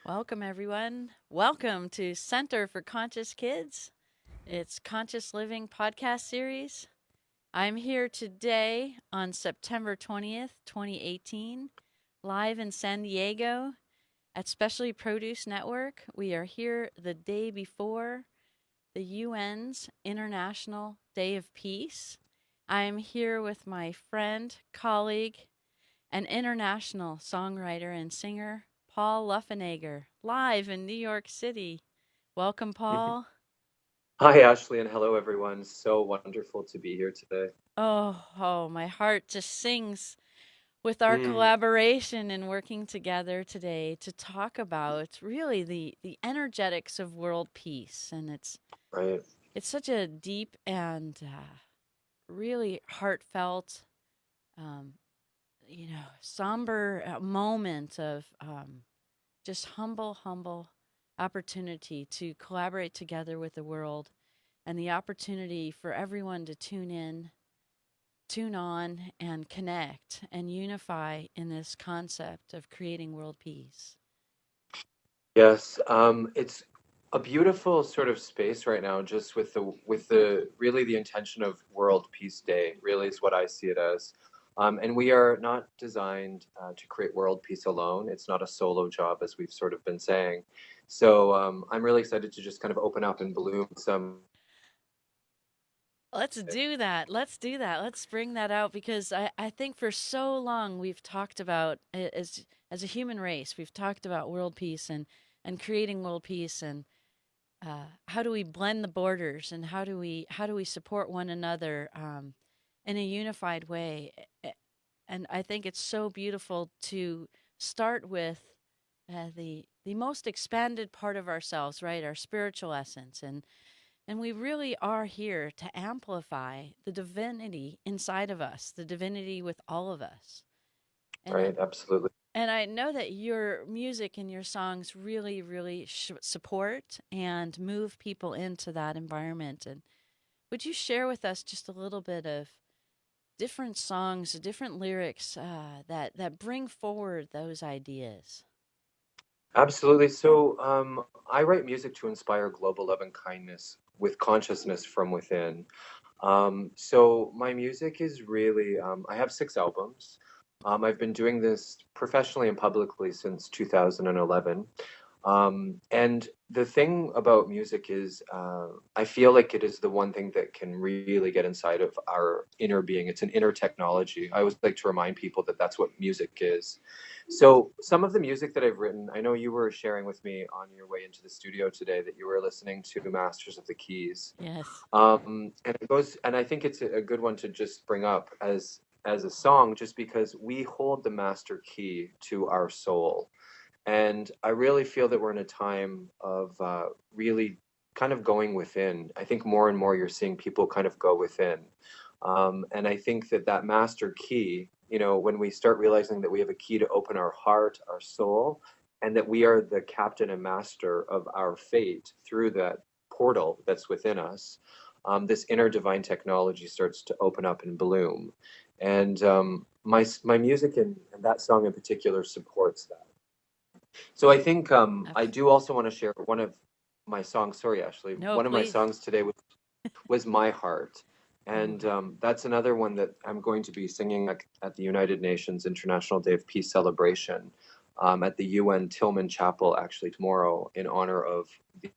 Welcome, everyone. Welcome to Center for Conscious Kids. It's Conscious Living podcast series. I'm here today on September 20th, 2018, live in San Diego at Specially Produce Network. We are here the day before the UN's International Day of Peace. I'm here with my friend, colleague, and international songwriter and singer, Paul Luffenegger, live in New York City. Welcome, Mhm. Paul. Hi, Ashley, and hello, everyone. So wonderful to be here today. Oh, my heart just sings with our Mm, collaboration and working together today to talk about really the energetics of world peace. And right. it's such a deep and really heartfelt, um, somber moment of just humble opportunity to collaborate together with the world and the opportunity for everyone to tune in, tune on, and connect and unify in this concept of creating world peace. Yes, it's a beautiful sort of space right now, just with the really the intention of World Peace Day, really is what I see it as. And we are not designed to create world peace alone. It's not a solo job, as we've sort of been saying. So I'm really excited to just kind of open up and bloom some. Let's do that. Let's do that. Let's bring that out because I think for so long we've talked about as a human race, we've talked about world peace and creating world peace and how do we blend the borders and how do we support one another in a unified way. And I think it's so beautiful to start with the most expanded part of ourselves, right? Our spiritual essence, and we really are here to amplify the divinity inside of us, the divinity with all of us. And I, Right, absolutely. and I know that your music and your songs really support and move people into that environment. And would you share with us just a little bit of different songs, different lyrics that bring forward those ideas? Absolutely. So, I write music to inspire global love and kindness with consciousness from within. So my music is really, I have 6 albums. I've been doing this professionally and publicly since 2011. And the thing about music is, I feel like it is the one thing that can really get inside of our inner being. It's an inner technology. I always like to remind people that that's what music is. So, some of the music that I've written, I know you were sharing with me on your way into the studio today that you were listening to Masters of the Keys. Yes. And it goes, and I think it's a good one to just bring up as a song, just because we hold the master key to our soul. And I really feel that we're in a time of really kind of going within. I think more and more you're seeing people kind of go within. And I think that that master key, when we start realizing that we have a key to open our heart, our soul, and that we are the captain and master of our fate through that portal that's within us, this inner divine technology starts to open up and bloom. And my music and that song in particular supports that. So I think I do also want to share one of my songs. Sorry, Ashley. No, One of my please. songs today was "My Heart," Ooh. and that's another one that I'm going to be singing at the United Nations International Day of Peace celebration at the UN Tillman Chapel, actually tomorrow, in honor of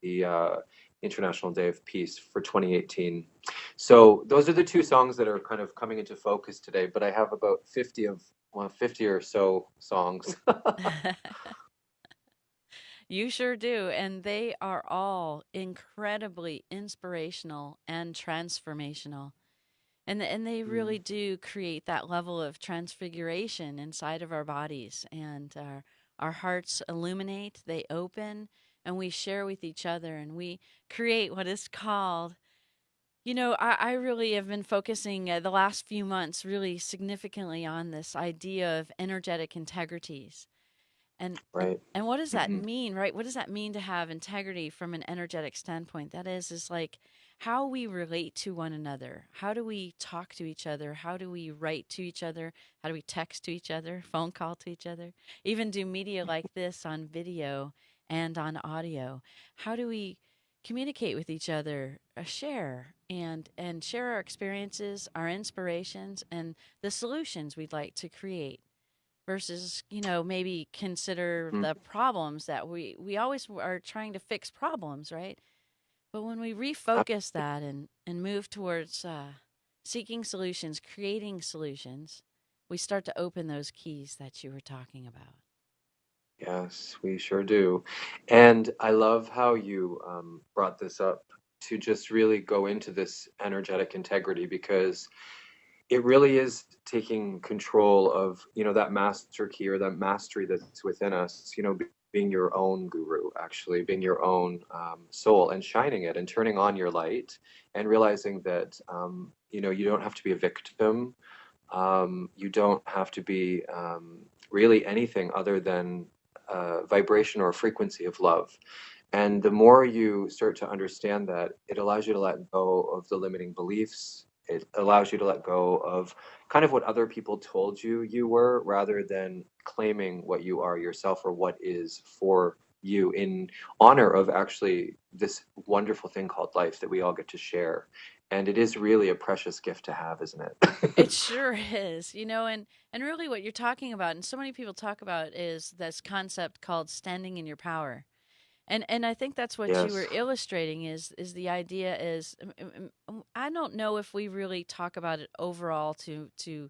the International Day of Peace for 2018. So those are the two songs that are kind of coming into focus today. But I have about 50 or so songs. You sure do. And they are all incredibly inspirational and transformational. And they really Mm, do create that level of transfiguration inside of our bodies. And our hearts illuminate, they open, and we share with each other. And we create what is called, I really have been focusing the last few months really significantly on this idea of energetic integrities. And and right. and what does that Hmm. mean, right? What does that mean to have integrity from an energetic standpoint? That is like how we relate to one another. How do we talk to each other? How do we write to each other? How do we text to each other? Phone call to each other? Even do media like this on video and on audio? How do we communicate with each other, share and share our experiences, our inspirations, and the solutions we'd like to create? Versus, maybe consider Mhm. the problems that we always are trying to fix problems, right? But when we refocus that and move towards seeking solutions, creating solutions, we start to open those keys that you were talking about. Yes, we sure do. And I love how you brought this up to just really go into this energetic integrity because it really is taking control of, that master key or that mastery that's within us, being your own guru, actually, being your own soul and shining it and turning on your light and realizing that, you don't have to be a victim. You don't have to be really anything other than a vibration or a frequency of love. And the more you start to understand that, it allows you to let go of the limiting beliefs. It allows you to let go of kind of what other people told you you were, rather than claiming what you are yourself or what is for you in honor of actually this wonderful thing called life that we all get to share. And it is really a precious gift to have, isn't it? It sure is, and really what you're talking about, and so many people talk about, is this concept called standing in your power. And I think that's what you were Yes. illustrating is the idea is I don't know if we really talk about it overall to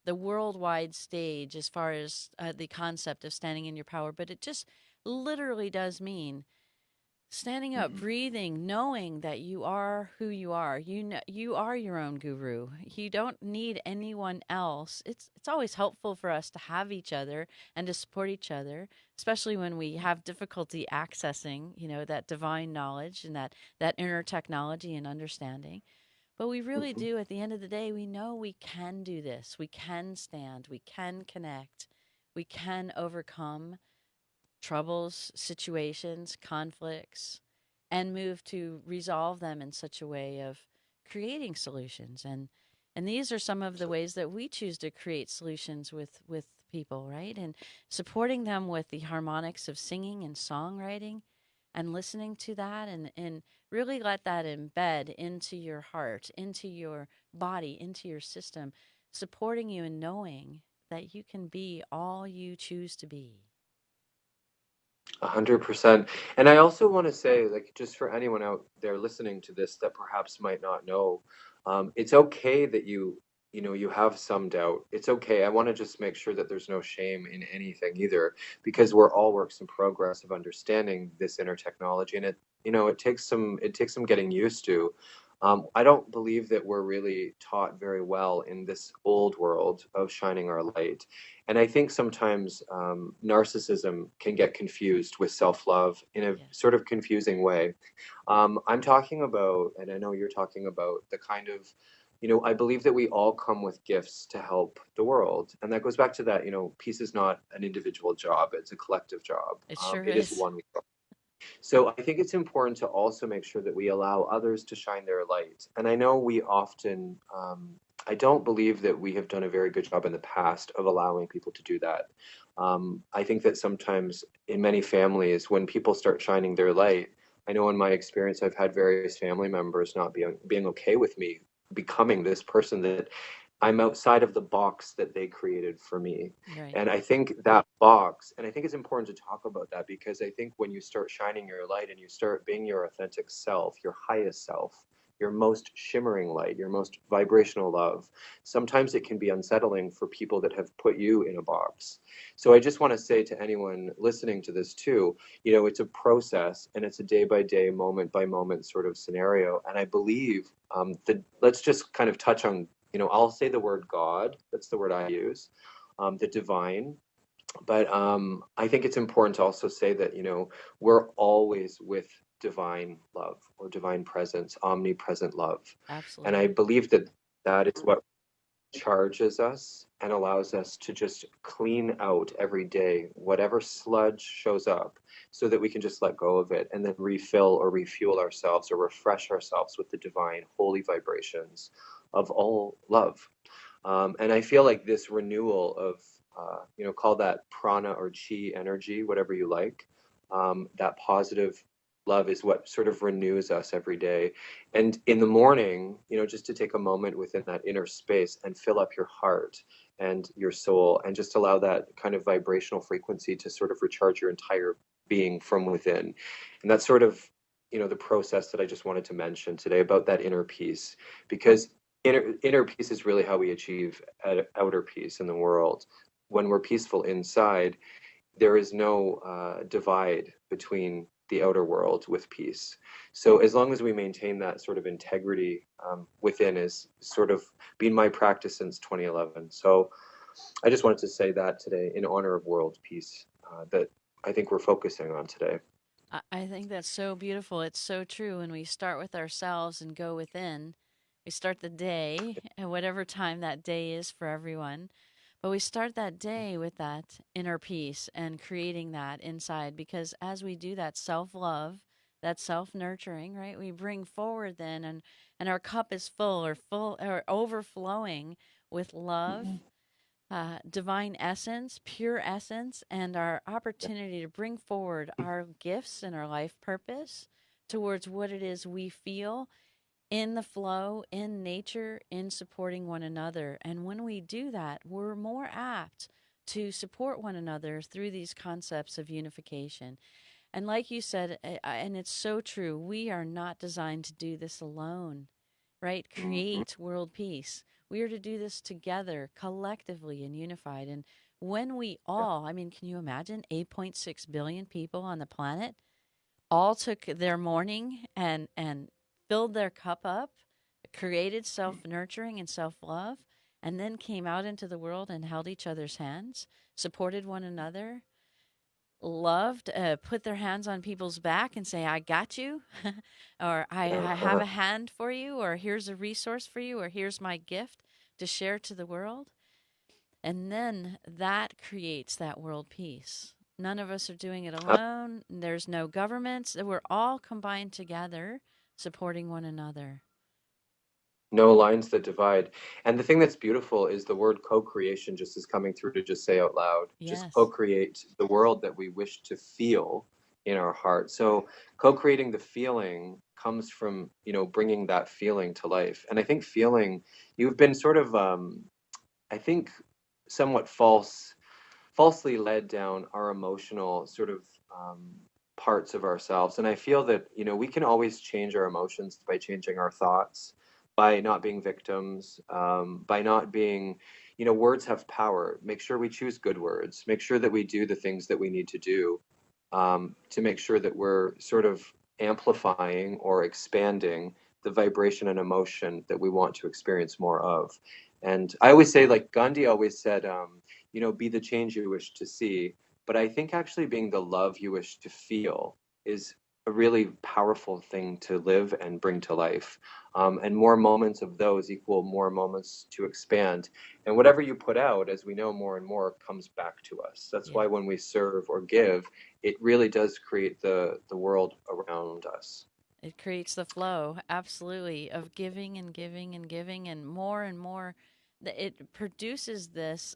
the worldwide stage as far as the concept of standing in your power, but it just literally does mean standing up, Mhm. breathing, knowing that you are who you are. You are your own guru. You don't need anyone else. It's always helpful for us to have each other and to support each other, especially when we have difficulty accessing, that divine knowledge and that inner technology and understanding. But we really Mhm. do, at the end of the day, we know we can do this. We can stand, we can connect, we can overcome troubles, situations, conflicts, and move to resolve them in such a way of creating solutions. And these are some of the ways that we choose to create solutions with people, right? And supporting them with the harmonics of singing and songwriting and listening to that and really let that embed into your heart, into your body, into your system, supporting you and knowing that you can be all you choose to be. 100%. And I also want to say, like, just for anyone out there listening to this that perhaps might not know, it's okay that you have some doubt. It's okay. I want to just make sure that there's no shame in anything either, because we're all works in progress of understanding this inner technology, and it takes some getting used to. I don't believe that we're really taught very well in this old world of shining our light. And I think sometimes narcissism can get confused with self love in a Yes. sort of confusing way. I'm talking about, and I know you're talking about, the kind of, I believe that we all come with gifts to help the world. And that goes back to that, peace is not an individual job, it's a collective job. It sure It is is. one. So I think it's important to also make sure that we allow others to shine their light. And I know we often, I don't believe that we have done a very good job in the past of allowing people to do that. I think that sometimes in many families, when people start shining their light, I know in my experience, I've had various family members not being okay with me becoming this person that I'm outside of the box that they created for me. Right. And I think that box, and I think it's important to talk about that because I think when you start shining your light and you start being your authentic self, your highest self, your most shimmering light, your most vibrational love, sometimes it can be unsettling for people that have put you in a box. So I just want to say to anyone listening to this too, it's a process and it's a day by day, moment by moment sort of scenario. And I believe that let's just kind of touch on, I'll say the word God. That's the word I use, the divine. But I think it's important to also say that, we're always with divine love or divine presence, omnipresent love. And I Absolutely. believe that that is what charges us and allows us to just clean out every day whatever sludge shows up so that we can just let go of it and then refill or refuel ourselves or refresh ourselves with the divine holy vibrations of all love. And I feel like this renewal of, call that prana or chi energy, whatever you like. that positive love is what sort of renews us every day. And in the morning, just to take a moment within that inner space and fill up your heart and your soul and just allow that kind of vibrational frequency to sort of recharge your entire being from within. And that's sort of, the process that I just wanted to mention today about that inner peace, because inner peace is really how we achieve outer peace in the world. When we're peaceful inside, there is no divide between the outer world with peace. So as long as we maintain that sort of integrity within, is sort of been my practice since 2011. So I just wanted to say that today in honor of world peace, that I think we're focusing on today. I think that's so beautiful. It's so true. When we start with ourselves and go within, we start the day at whatever time that day is for everyone. But we start that day with that inner peace and creating that inside, because as we do that self love, that self nurturing, right? We bring forward then, and our cup is full or overflowing with love, divine essence, pure essence, and our opportunity to bring forward our gifts and our life purpose towards what it is we feel in the flow, in nature, in supporting one another. And when we do that, we're more apt to support one another through these concepts of unification. And like you said, and it's so true, we are not designed to do this alone, right? Mhm. Create world peace. We are to do this together, collectively and unified. And when we Yeah. all, I mean, can you imagine 8.6 billion people on the planet all took their morning and filled their cup up, created self-nurturing and self-love, and then came out into the world and held each other's hands, supported one another, loved, put their hands on people's back and say, I got you, or I have Yeah. a hand for you, or here's a resource for you, or here's my gift to share to the world. And then that creates that world peace. None of us are doing it alone. There's no governments. We're all combined together, supporting one another. No lines that divide. And the thing that's beautiful is the word co-creation just is coming through to just say out loud, just Yes. co-create the world that we wish to feel in our heart. So co-creating the feeling comes from, bringing that feeling to life. And I think feeling, you've been sort of, I think, somewhat falsely led down our emotional sort of parts of ourselves. And I feel that, we can always change our emotions by changing our thoughts, by not being victims, by not being, words have power. Make sure we choose good words. Make sure that we do the things that we need to do, to make sure that we're sort of amplifying or expanding the vibration and emotion that we want to experience more of. And I always say, like Gandhi always said, be the change you wish to see. But I think actually being the love you wish to feel is a really powerful thing to live and bring to life. And more moments of those equal more moments to expand. And whatever you put out, as we know, more and more comes back to us. That's why Yes. when we serve or give, it really does create the world around us. It creates the flow, absolutely, of giving and giving and giving and more and more. It produces this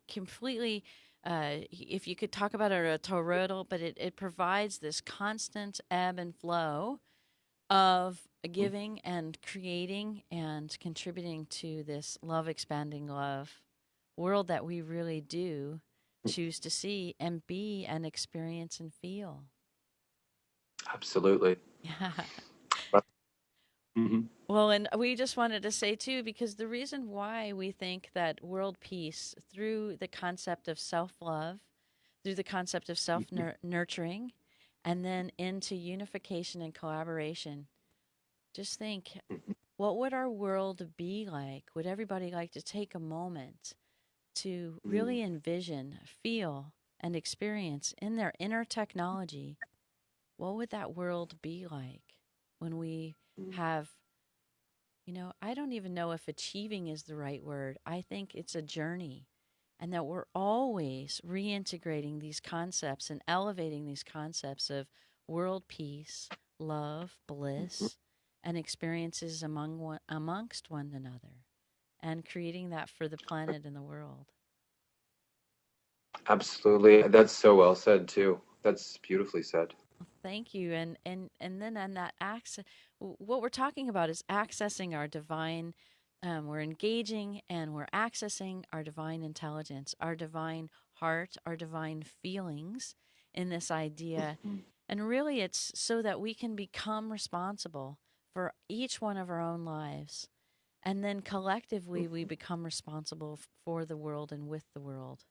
completely, if you could talk about it, a toroidal, but it provides this constant ebb and flow of giving and creating and contributing to this love expanding love world that we really do choose to see and be and experience and feel. Absolutely. Yeah. Mhm. Well, and we just wanted to say too, because the reason why we think that world peace through the concept of self love, through the concept of self nurturing, and then into unification and collaboration, just think, what would our world be like? Would everybody like to take a moment to Mhm. really envision, feel, and experience in their inner technology? What would that world be like when we have, I don't even know if achieving is the right word. I think it's a journey, and that we're always reintegrating these concepts and elevating these concepts of world peace, love, Mhm. bliss, and experiences amongst one another, and creating that for the planet and the world. Absolutely. That's so well said too. That's beautifully said. Thank you. And then on that access, what we're talking about is accessing our divine. We're engaging and we're accessing our divine intelligence, our divine heart, our divine feelings in this idea. Mhm. And really, it's so that we can become responsible for each one of our own lives. And then collectively, we become responsible for the world and with the world.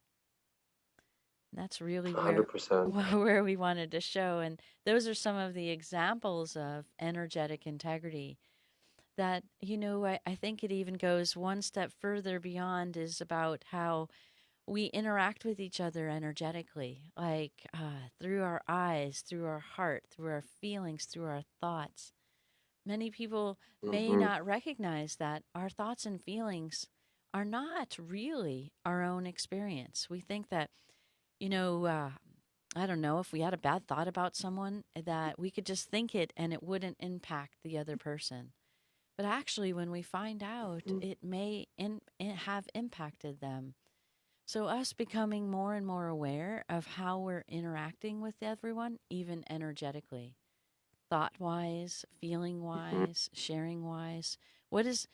That's really where 100%. where we wanted to show, and those are some of the examples of energetic integrity that I think it even goes one step further beyond, is about how we interact with each other energetically, like through our eyes, through our heart, through our feelings, through our thoughts. Many people may Hmm. not recognize that our thoughts and feelings are not really our own experience. We think that, you know, uh, I don't know, if we had a bad thought about someone, that we could just think it and it wouldn't impact the other person. But actually, when we find out, it may have impacted them. So, us becoming more and more aware of how we're interacting with everyone, even energetically, thought wise, feeling Hmm. wise, sharing wise. What is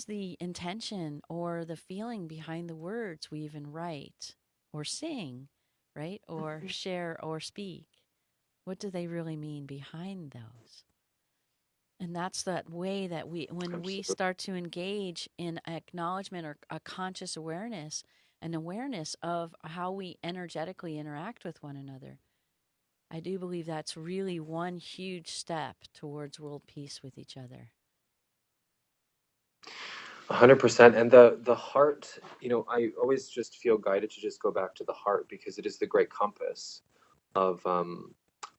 the intention or the feeling behind the words we even write or sing, right? Or share or speak? What do they really mean behind those? And that's that way that when we Absolutely. start to engage in acknowledgement or a conscious awareness, an awareness of how we energetically interact with one another, I do believe that's really one huge step towards world peace with each other. 100%. And the heart, I always just feel guided to just go back to the heart because it is the great compass of,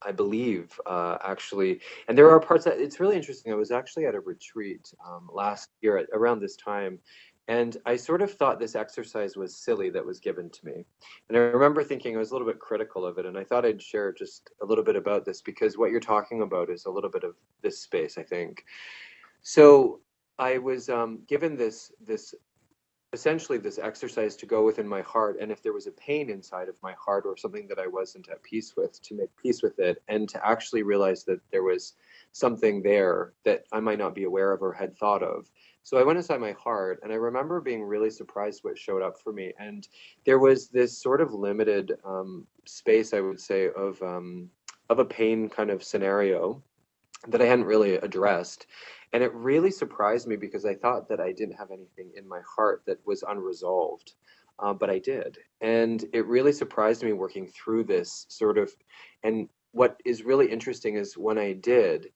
I believe, actually. And there are parts that it's really interesting. I was actually at a retreat last year around this time, and I sort of thought this exercise was silly that was given to me. And I remember thinking I was a little bit critical of it, and I thought I'd share just a little bit about this because what you're talking about is a little bit of this space, I think. So I was given this essentially this exercise to go within my heart, and if there was a pain inside of my heart or something that I wasn't at peace with, to make peace with it and to actually realize that there was something there that I might not be aware of or had thought of. So I went inside my heart, and I remember being really surprised what showed up for me. And there was this sort of limited space, I would say, of a pain kind of scenario that I hadn't really addressed. And it really surprised me because I thought that I didn't have anything in my heart that was unresolved. But I did. And it really surprised me working through this sort of. And what is really interesting is when I did,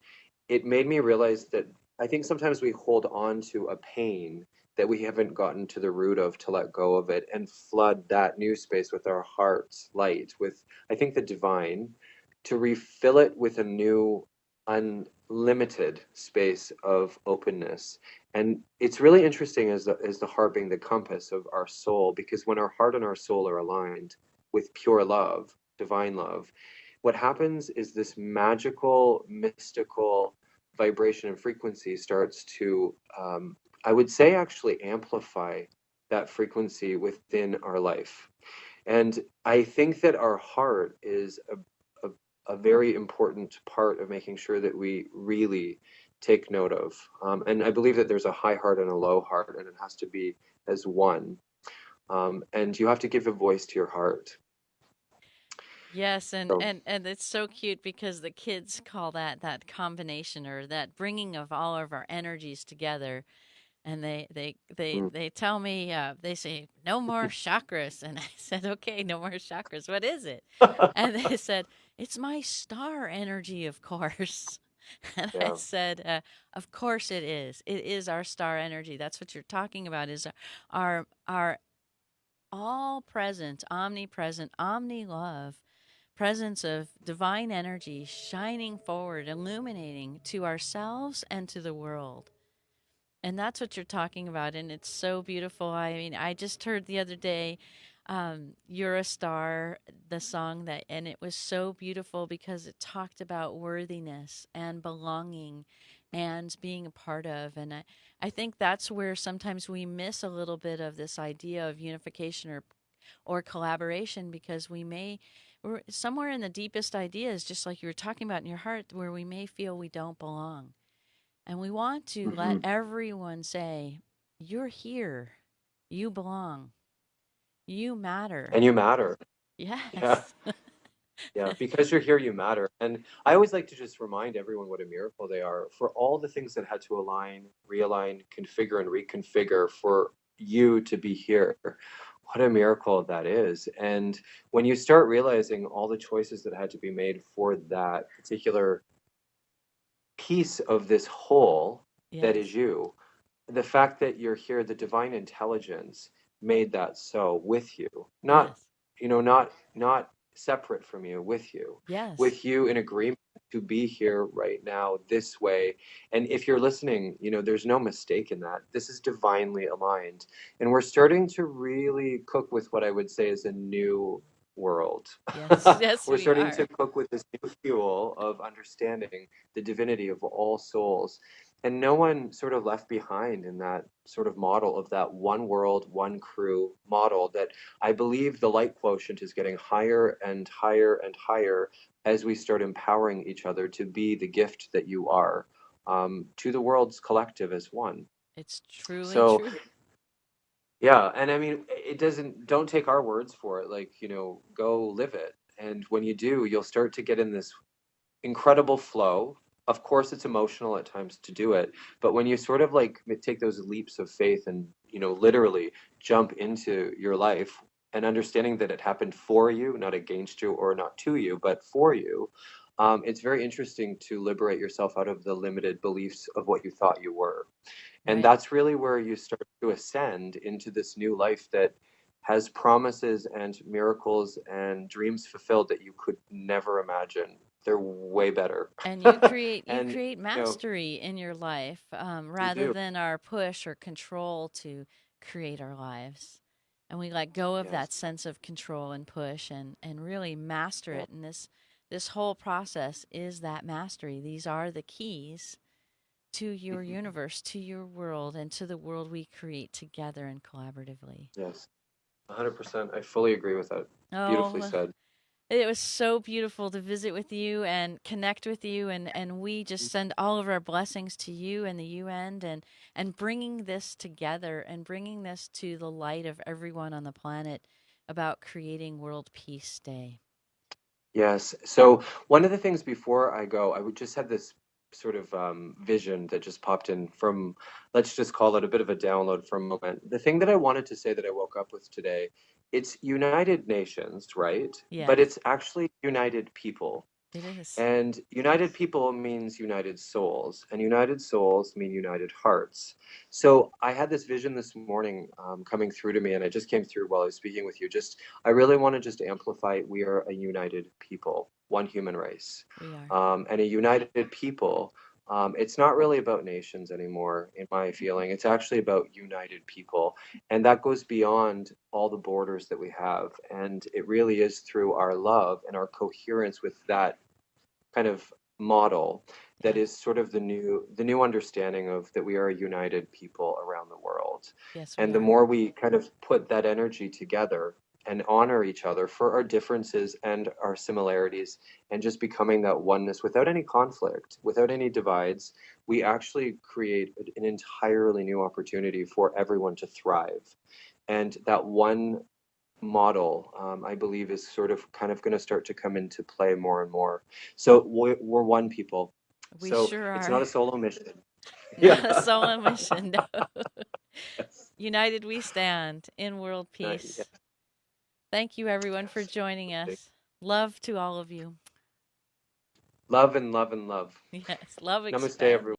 it made me realize that I think sometimes we hold on to a pain that we haven't gotten to the root of to let go of it and flood that new space with our heart's light, with, I think, the divine, to refill it with a new, unlimited space of openness. And it's really interesting as the heart being the compass of our soul, because when our heart and our soul are aligned with pure love, divine love, what happens is this magical, mystical vibration and frequency starts to, I would say, actually amplify that frequency within our life. And I think that our heart is a very important part of making sure that we really take note of. And I believe that there's a high heart and a low heart, and it has to be as one. And you have to give a voice to your heart. Yes, So, and it's so cute because the kids call that combination or that bringing of all of our energies together. And mm. they tell me, they say no more chakras, and I said, okay, no more chakras. What is it? And they said, it's my star energy, of course. And I Yeah. said, of course it is. It is our star energy. That's what you're talking about. Is our all present, omnipresent, omni love presence of divine energy shining forward, illuminating to ourselves and to the world. And that's what you're talking about. And it's so beautiful. I mean, I just heard the other day, You're a Star, the song that, and it was so beautiful because it talked about worthiness and belonging and being a part of. And I think that's where sometimes we miss a little bit of this idea of unification or or collaboration, because we're somewhere in the deepest ideas, just like you were talking about in your heart, where we may feel we don't belong. And we want to let Hmm. everyone say, you're here, you belong, you matter. And you matter. Yeah. Yes. Yeah, because you're here, you matter. And I always like to just remind everyone what a miracle they are for all the things that had to align, realign, configure, and reconfigure for you to be here. What a miracle that is. And when you start realizing all the choices that had to be made for that particular piece of this whole that is Yes. you, the fact that you're here, the divine intelligence made that so with you, not, Yes. not separate from you, Yes. with you in agreement to be here right now this way. And if you're listening, there's no mistake in that. This is divinely aligned. And we're starting to really cook with what I would say is a new world. Yes. Yes, We're we starting are. to cook with this new fuel of understanding the divinity of all souls, and no one sort of left behind in that sort of model of that one world, one crew model. That I believe the light quotient is getting higher and higher and higher as we start empowering each other to be the gift that you are, to the world's collective as one. It's truly So true. yeah, and I mean, don't take our words for it. Like, go live it. And when you do, you'll start to get in this incredible flow. Of course, it's emotional at times to do it, but when you sort of like take those leaps of faith and, literally jump into your life and understanding that it happened for you, not against you or not to you, but for you, it's very interesting to liberate yourself out of the limited beliefs of what you thought you were. And Right. that's really where you start to ascend into this new life that has promises and miracles and dreams fulfilled that you could never imagine. They're way better. And you create You know, mastery in your life, you rather do. than our push or control to create our lives. And we let go of Yes. that sense of control and push, and really master Yeah. it. And this whole process is that mastery. These are the keys to your Mhm. universe, to your world, and to the world we create together and collaboratively. Yes. 100%. I fully agree with that. Beautifully Oh, said. it was so beautiful to visit with you and connect with you, and we just send all of our blessings to you and the UN, and bringing this together and bringing this to the light of everyone on the planet about creating World Peace Day. Yes. So one of the things before I go, I would just have this sort of vision that just popped in from, let's just call it a bit of a download for a moment. The thing that I wanted to say that I woke up with today, it's United Nations, right? But Yes, it's actually United People. it is. And united people means united souls, and united souls mean united hearts. So I had this vision this morning coming through to me, and it just came through while I was speaking with you. Just, I really want to just amplify we are a united people, one human race, We are. and a united people. It's not really about nations anymore, in my feeling. It's actually about united people. And that goes beyond all the borders that we have. And it really is through our love and our coherence with that kind of model that Yes. is sort of the new understanding of that we are a united people around the world. Yes, we And the are. more we kind of put that energy together and honor each other for our differences and our similarities, and just becoming that oneness without any conflict, without any divides, we actually create an entirely new opportunity for everyone to thrive. And that one model, I believe, is sort of kind of going to start to come into play more and more. So we're one people. We So sure it's not are. a solo mission. Yeah. Not a solo mission, no. Yes. United we stand in world Yeah. peace. Thank you, everyone, for Yes. joining us. Love to all of you. Love and love and love. Yes, love Namaste, expand. everyone.